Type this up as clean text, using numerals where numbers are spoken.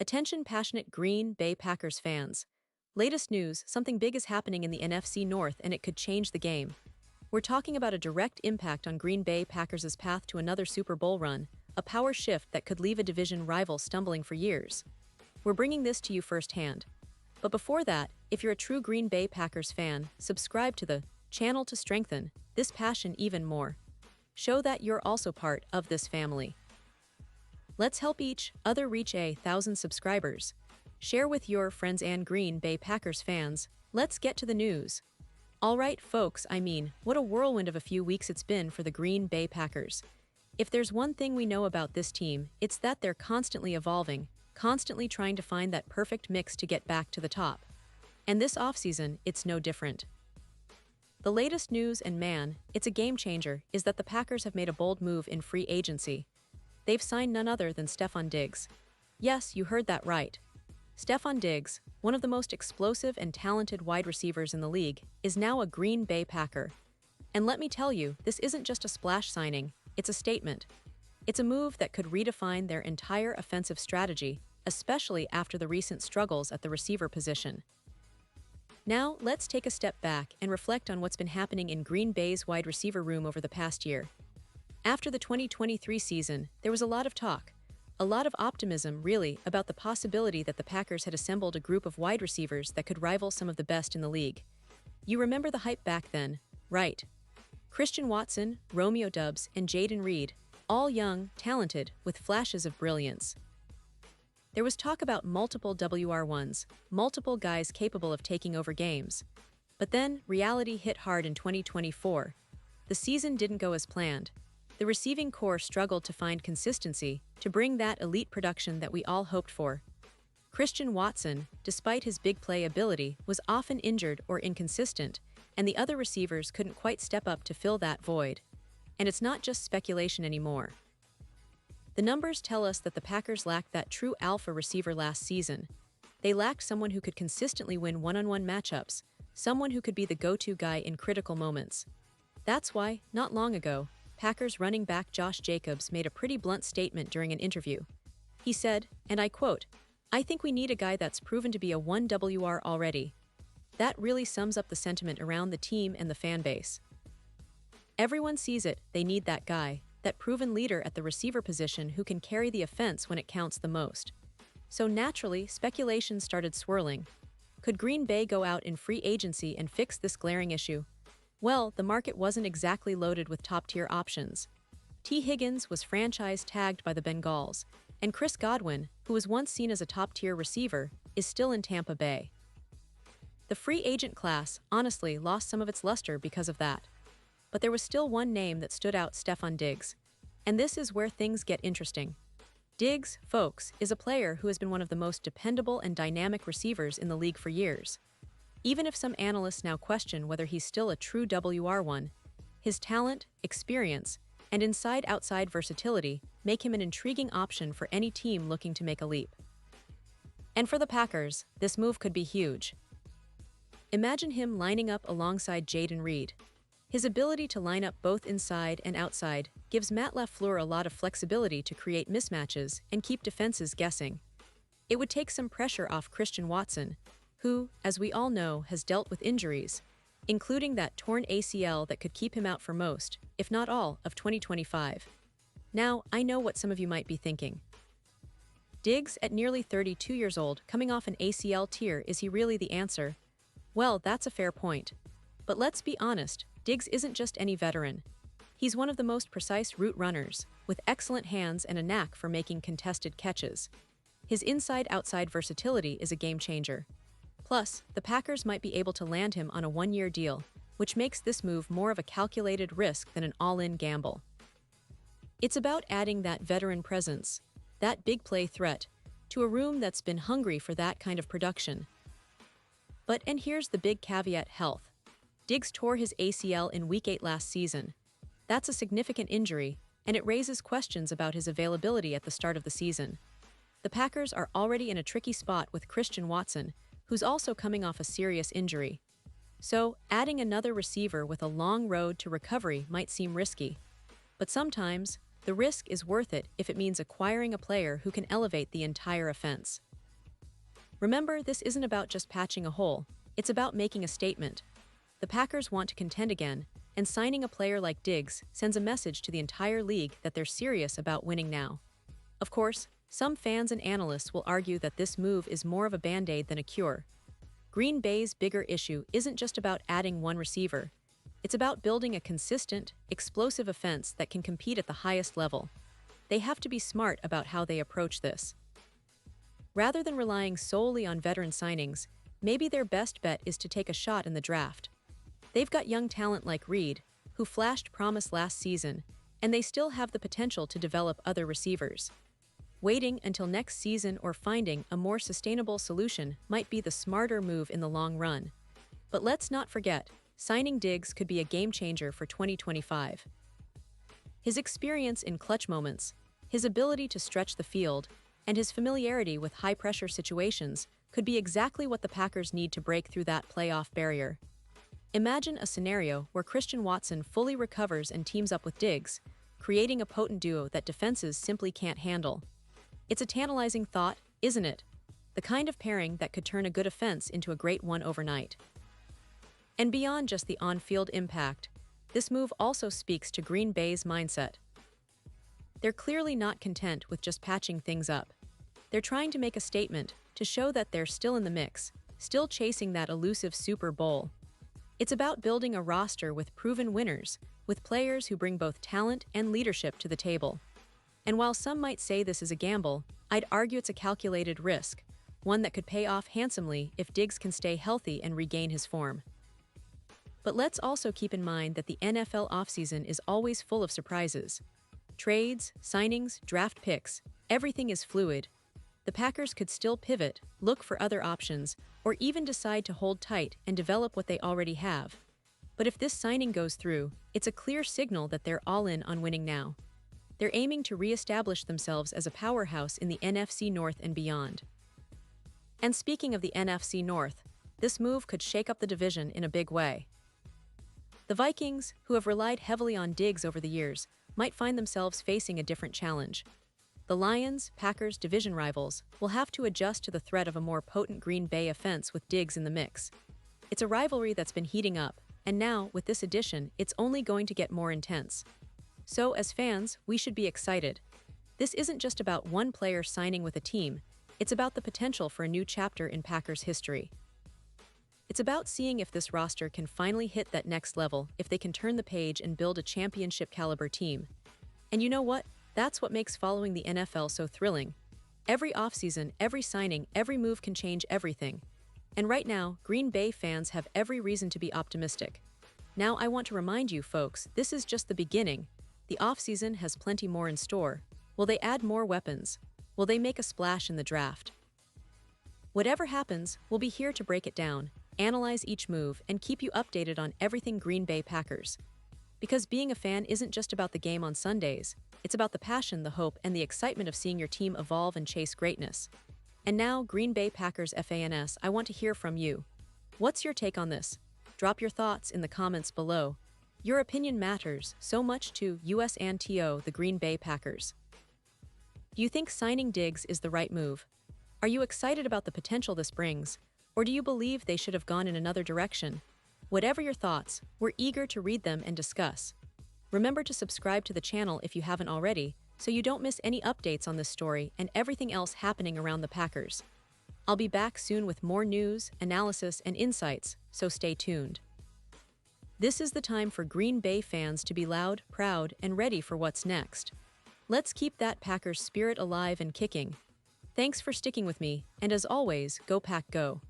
Attention passionate Green Bay Packers fans. Latest news, something big is happening in the NFC North and it could change the game. We're talking about a direct impact on Green Bay Packers' path to another Super Bowl run, a power shift that could leave a division rival stumbling for years. We're bringing this to you firsthand. But before that, if you're a true Green Bay Packers fan, subscribe to the channel to strengthen this passion even more. Show that you're also part of this family. Let's help each other reach 1,000 subscribers. Share with your friends and Green Bay Packers fans. Let's get to the news. Alright folks, what a whirlwind of a few weeks it's been for the Green Bay Packers. If there's one thing we know about this team, it's that they're constantly evolving, constantly trying to find that perfect mix to get back to the top. And this offseason, it's no different. The latest news, and man, it's a game changer, is that the Packers have made a bold move in free agency. They've signed none other than Stefon Diggs. Yes, you heard that right. Stefon Diggs, one of the most explosive and talented wide receivers in the league, is now a Green Bay Packer. And let me tell you, this isn't just a splash signing, it's a statement. It's a move that could redefine their entire offensive strategy, especially after the recent struggles at the receiver position. Now, let's take a step back and reflect on what's been happening in Green Bay's wide receiver room over the past year. After the 2023 season, there was a lot of talk. A lot of optimism, really, about the possibility that the Packers had assembled a group of wide receivers that could rival some of the best in the league. You remember the hype back then, right? Christian Watson, Romeo Doubs, and Jayden Reed, all young, talented, with flashes of brilliance. There was talk about multiple WR1s, multiple guys capable of taking over games. But then, reality hit hard in 2024. The season didn't go as planned. The receiving corps struggled to find consistency to bring that elite production that we all hoped for. Christian Watson, despite his big play ability, was often injured or inconsistent, and the other receivers couldn't quite step up to fill that void. And it's not just speculation anymore. The numbers tell us that the Packers lacked that true alpha receiver last season. They lacked someone who could consistently win one-on-one matchups, someone who could be the go-to guy in critical moments. That's why, not long ago, Packers running back Josh Jacobs made a pretty blunt statement during an interview. He said, and I quote, "I think we need a guy that's proven to be a 1WR already." That really sums up the sentiment around the team and the fan base. Everyone sees it, they need that guy, that proven leader at the receiver position who can carry the offense when it counts the most. So naturally, speculation started swirling. Could Green Bay go out in free agency and fix this glaring issue? Well, the market wasn't exactly loaded with top-tier options. T. Higgins was franchise tagged by the Bengals, and Chris Godwin, who was once seen as a top-tier receiver, is still in Tampa Bay. The free agent class, honestly, lost some of its luster because of that. But there was still one name that stood out: Stefon Diggs. And this is where things get interesting. Diggs, folks, is a player who has been one of the most dependable and dynamic receivers in the league for years. Even if some analysts now question whether he's still a true WR1, his talent, experience, and inside-outside versatility make him an intriguing option for any team looking to make a leap. And for the Packers, this move could be huge. Imagine him lining up alongside Jayden Reed. His ability to line up both inside and outside gives Matt LaFleur a lot of flexibility to create mismatches and keep defenses guessing. It would take some pressure off Christian Watson, who, as we all know, has dealt with injuries, including that torn ACL that could keep him out for most, if not all, of 2025. Now, I know what some of you might be thinking. Diggs, at nearly 32 years old, coming off an ACL tear, is he really the answer? Well, that's a fair point. But let's be honest, Diggs isn't just any veteran. He's one of the most precise route runners, with excellent hands and a knack for making contested catches. His inside-outside versatility is a game changer. Plus, the Packers might be able to land him on a one-year deal, which makes this move more of a calculated risk than an all-in gamble. It's about adding that veteran presence, that big play threat, to a room that's been hungry for that kind of production. And here's the big caveat: health. Diggs tore his ACL in Week 8 last season. That's a significant injury, and it raises questions about his availability at the start of the season. The Packers are already in a tricky spot with Christian Watson, who's also coming off a serious injury. So, adding another receiver with a long road to recovery might seem risky. But sometimes, the risk is worth it if it means acquiring a player who can elevate the entire offense. Remember, this isn't about just patching a hole, it's about making a statement. The Packers want to contend again, and signing a player like Diggs sends a message to the entire league that they're serious about winning now. Of course, some fans and analysts will argue that this move is more of a band-aid than a cure. Green Bay's bigger issue isn't just about adding one receiver. It's about building a consistent, explosive offense that can compete at the highest level. They have to be smart about how they approach this. Rather than relying solely on veteran signings, maybe their best bet is to take a shot in the draft. They've got young talent like Reed, who flashed promise last season, and they still have the potential to develop other receivers. Waiting until next season or finding a more sustainable solution might be the smarter move in the long run. But let's not forget, signing Diggs could be a game-changer for 2025. His experience in clutch moments, his ability to stretch the field, and his familiarity with high-pressure situations could be exactly what the Packers need to break through that playoff barrier. Imagine a scenario where Christian Watson fully recovers and teams up with Diggs, creating a potent duo that defenses simply can't handle. It's a tantalizing thought, isn't it? The kind of pairing that could turn a good offense into a great one overnight. And beyond just the on-field impact, this move also speaks to Green Bay's mindset. They're clearly not content with just patching things up. They're trying to make a statement to show that they're still in the mix, still chasing that elusive Super Bowl. It's about building a roster with proven winners, with players who bring both talent and leadership to the table. And while some might say this is a gamble, I'd argue it's a calculated risk, one that could pay off handsomely if Diggs can stay healthy and regain his form. But let's also keep in mind that the NFL offseason is always full of surprises. Trades, signings, draft picks, everything is fluid. The Packers could still pivot, look for other options, or even decide to hold tight and develop what they already have. But if this signing goes through, it's a clear signal that they're all in on winning now. They're aiming to re-establish themselves as a powerhouse in the NFC North and beyond. And speaking of the NFC North, this move could shake up the division in a big way. The Vikings, who have relied heavily on Diggs over the years, might find themselves facing a different challenge. The Lions, Packers division rivals, will have to adjust to the threat of a more potent Green Bay offense with Diggs in the mix. It's a rivalry that's been heating up, and now, with this addition, it's only going to get more intense. So, as fans, we should be excited. This isn't just about one player signing with a team, it's about the potential for a new chapter in Packers history. It's about seeing if this roster can finally hit that next level, if they can turn the page and build a championship-caliber team. And you know what? That's what makes following the NFL so thrilling. Every offseason, every signing, every move can change everything. And right now, Green Bay fans have every reason to be optimistic. Now I want to remind you folks, this is just the beginning. The offseason has plenty more in store. Will they add more weapons? Will they make a splash in the draft? Whatever happens, we'll be here to break it down, analyze each move, and keep you updated on everything Green Bay Packers. Because being a fan isn't just about the game on Sundays, it's about the passion, the hope, and the excitement of seeing your team evolve and chase greatness. And now, Green Bay Packers fans, I want to hear from you. What's your take on this? Drop your thoughts in the comments below. Your opinion matters so much to us and the Green Bay Packers. Do you think signing Diggs is the right move? Are you excited about the potential this brings? Or do you believe they should have gone in another direction? Whatever your thoughts, we're eager to read them and discuss. Remember to subscribe to the channel if you haven't already, so you don't miss any updates on this story and everything else happening around the Packers. I'll be back soon with more news, analysis, and insights, so stay tuned. This is the time for Green Bay fans to be loud, proud, and ready for what's next. Let's keep that Packers spirit alive and kicking. Thanks for sticking with me, and as always, go Pack Go!